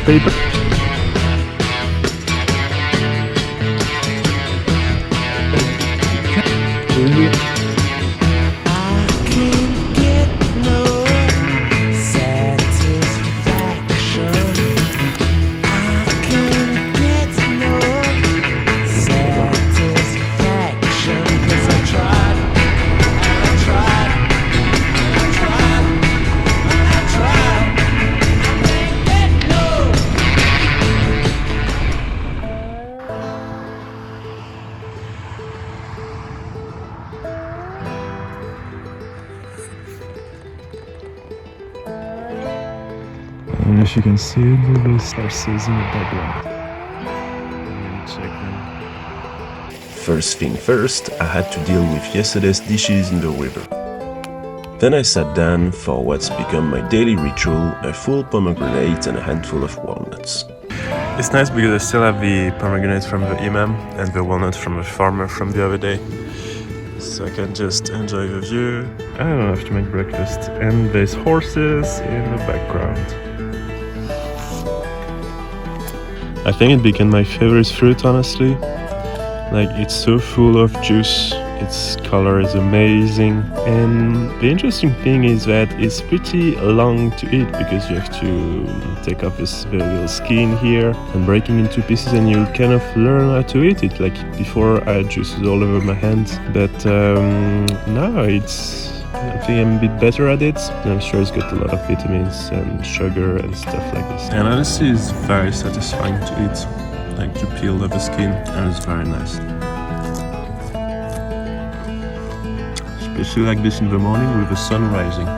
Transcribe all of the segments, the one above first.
paper. And as you can see, the stars in the background. Check them. First thing first, I had to deal with yesterday's dishes in the river. Then I sat down for what's become my daily ritual, a full pomegranate and a handful of walnuts. It's nice because I still have the pomegranate from the imam and the walnut from the farmer from the other day. So I can just enjoy the view. I don't have to make breakfast. And there's horses in the background. I think it became my favorite fruit, honestly. Like, it's so full of juice, its color is amazing, and the interesting thing is that it's pretty long to eat because you have to take off this very little skin here and break it into pieces, and you kind of learn how to eat it. Like, before I had juices all over my hands, but now I think I'm a bit better at it. I'm sure it's got a lot of vitamins and sugar and stuff like this. And honestly, it's very satisfying to eat, like to peel off the skin, and it's very nice. Especially like this in the morning with the sun rising.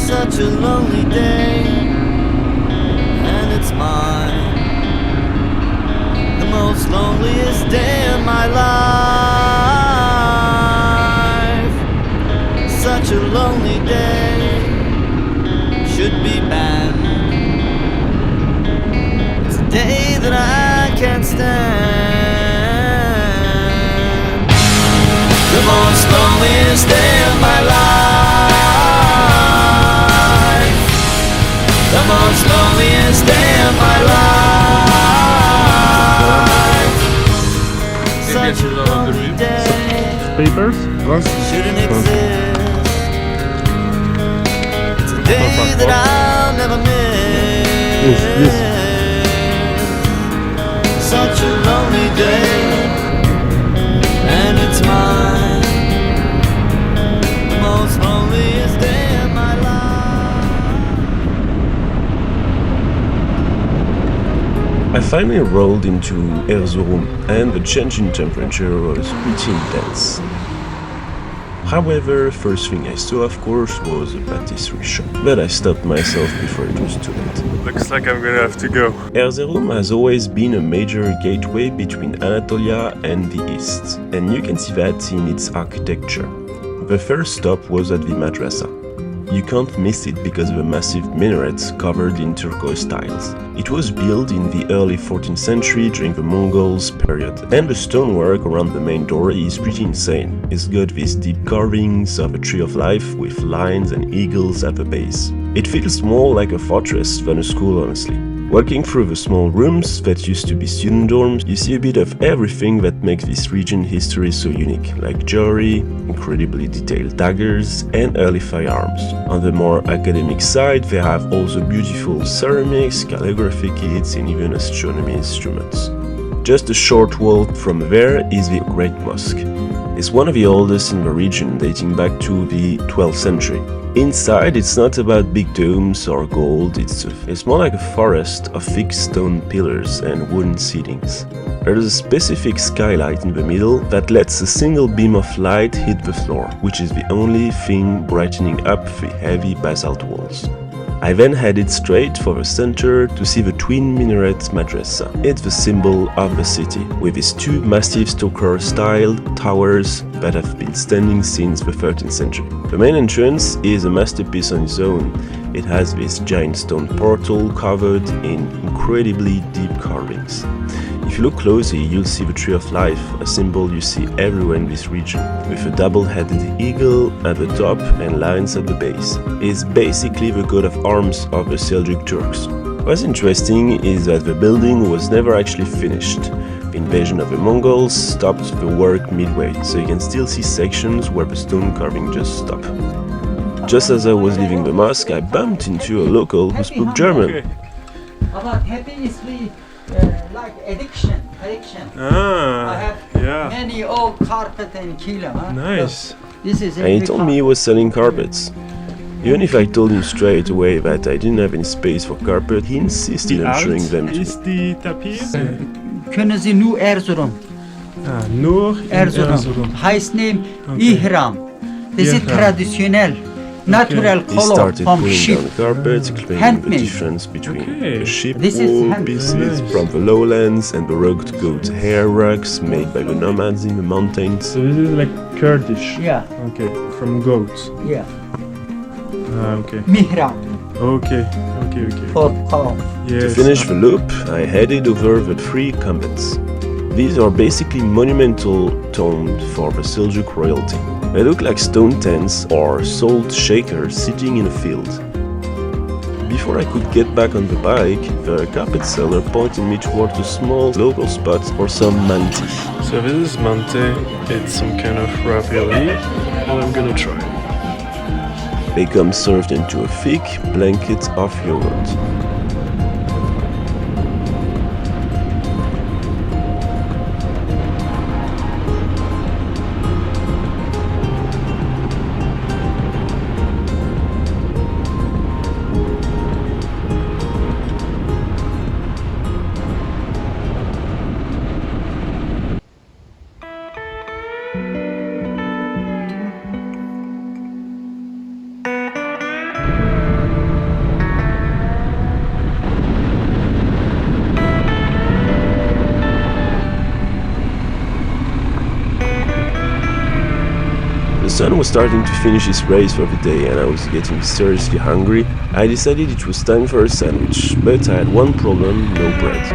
Such a lonely day, and it's mine, the most loneliest day of my life. Such a lonely day should be banned. It's a day that I can't stand. The most loneliest day of my life. The most loneliest day of my life. Such a lonely day. Papers? Shouldn't exist. It's a day that I'll never miss. Such a lonely day, and it's mine. The most loneliest day of my life. I finally rolled into Erzurum, and the change in temperature was pretty intense. However, first thing I saw, of course, was a patisserie shop, but I stopped myself before it was too late. Looks like I'm gonna have to go. Erzurum has always been a major gateway between Anatolia and the East, and you can see that in its architecture. The first stop was at the madrasa. You can't miss it because of the massive minarets covered in turquoise tiles. It was built in the early 14th century during the Mongols period, and the stonework around the main door is pretty insane. It's got these deep carvings of a tree of life with lions and eagles at the base. It feels more like a fortress than a school, honestly. Walking through the small rooms that used to be student dorms, you see a bit of everything that makes this region history so unique, like jewelry, incredibly detailed daggers, and early firearms. On the more academic side, they have also beautiful ceramics, calligraphy kits, and even astronomy instruments. Just a short walk from there is the Great Mosque. It's one of the oldest in the region, dating back to the 12th century. Inside, it's not about big domes or gold, it's more like a forest of thick stone pillars and wooden ceilings. There's a specific skylight in the middle that lets a single beam of light hit the floor, which is the only thing brightening up the heavy basalt walls. I then headed straight for the center to see the twin minaret madrasa. It's the symbol of the city, with its two massive stucco-styled towers that have been standing since the 13th century. The main entrance is a masterpiece on its own. It has this giant stone portal covered in incredibly deep carvings. If you look closely, you'll see the Tree of Life, a symbol you see everywhere in this region, with a double-headed eagle at the top and lions at the base. It's basically the coat of arms of the Seljuk Turks. What's interesting is that the building was never actually finished. The invasion of the Mongols stopped the work midway, so you can still see sections where the stone carving just stopped. Just as I was leaving the mosque, I bumped into a local who spoke German. About happy is like addiction. I Ah, have yeah. many old carpet and kilo. Huh? Nice. This is And he told me he was selling carpets. Even if I told him straight away that I didn't have any space for carpet, he insisted on showing them to me. Is die tapir? Können Sie nur Erzurum? Ah, nur in Erzurum. Heißt name Ihram. This is Ihram. traditional, natural He color started from pulling sheep. down the carpet, explaining the Handmade. difference between Okay. the sheep This is wool handmade. pieces Nice. from the lowlands and the rugged goat hair rugs made by the nomads in the mountains. So this is like Kurdish. Yeah, Okay, from goats. yeah. Ah, okay. Mihram Okay. for color. Yes. To finish the loop, I headed over the three convents. These are basically monumental tombs for the Seljuk royalty. They look like stone tents or salt shakers sitting in a field. Before I could get back on the bike, the carpet seller pointed me towards a small local spot for some manti. So this is mante. It's some kind of ravioli, and I'm gonna try it. They come served into a thick blanket of yogurt. The sun was starting to finish his race for the day and I was getting seriously hungry. I decided it was time for a sandwich, but I had one problem: no bread.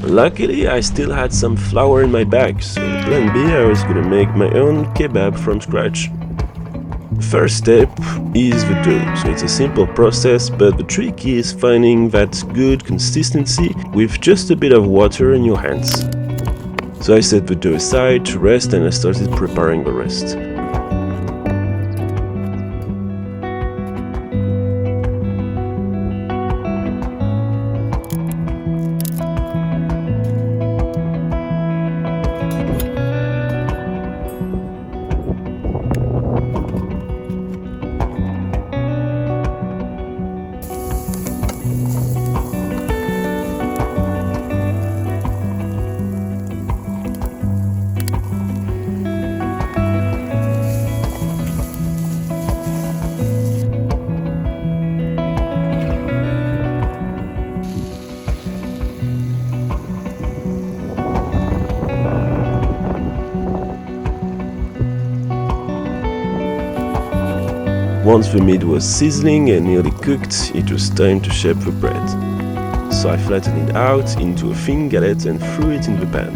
Luckily, I still had some flour in my bag, so plan B, I was gonna make my own kebab from scratch. First step is the dough, so it's a simple process, but the trick is finding that good consistency with just a bit of water in your hands. So I set the dough aside to rest and I started preparing the rest. Once the meat was sizzling and nearly cooked, it was time to shape the bread. So I flattened it out into a thin galette and threw it in the pan.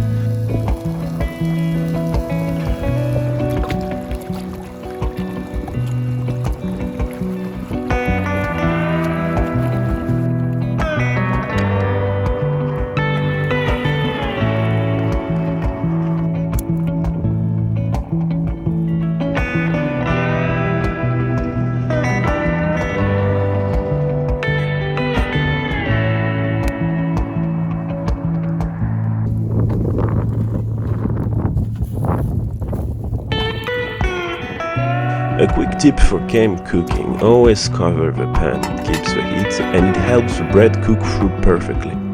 quick tip for camp cooking: always cover the pan, it keeps the heat and it helps the bread cook through perfectly.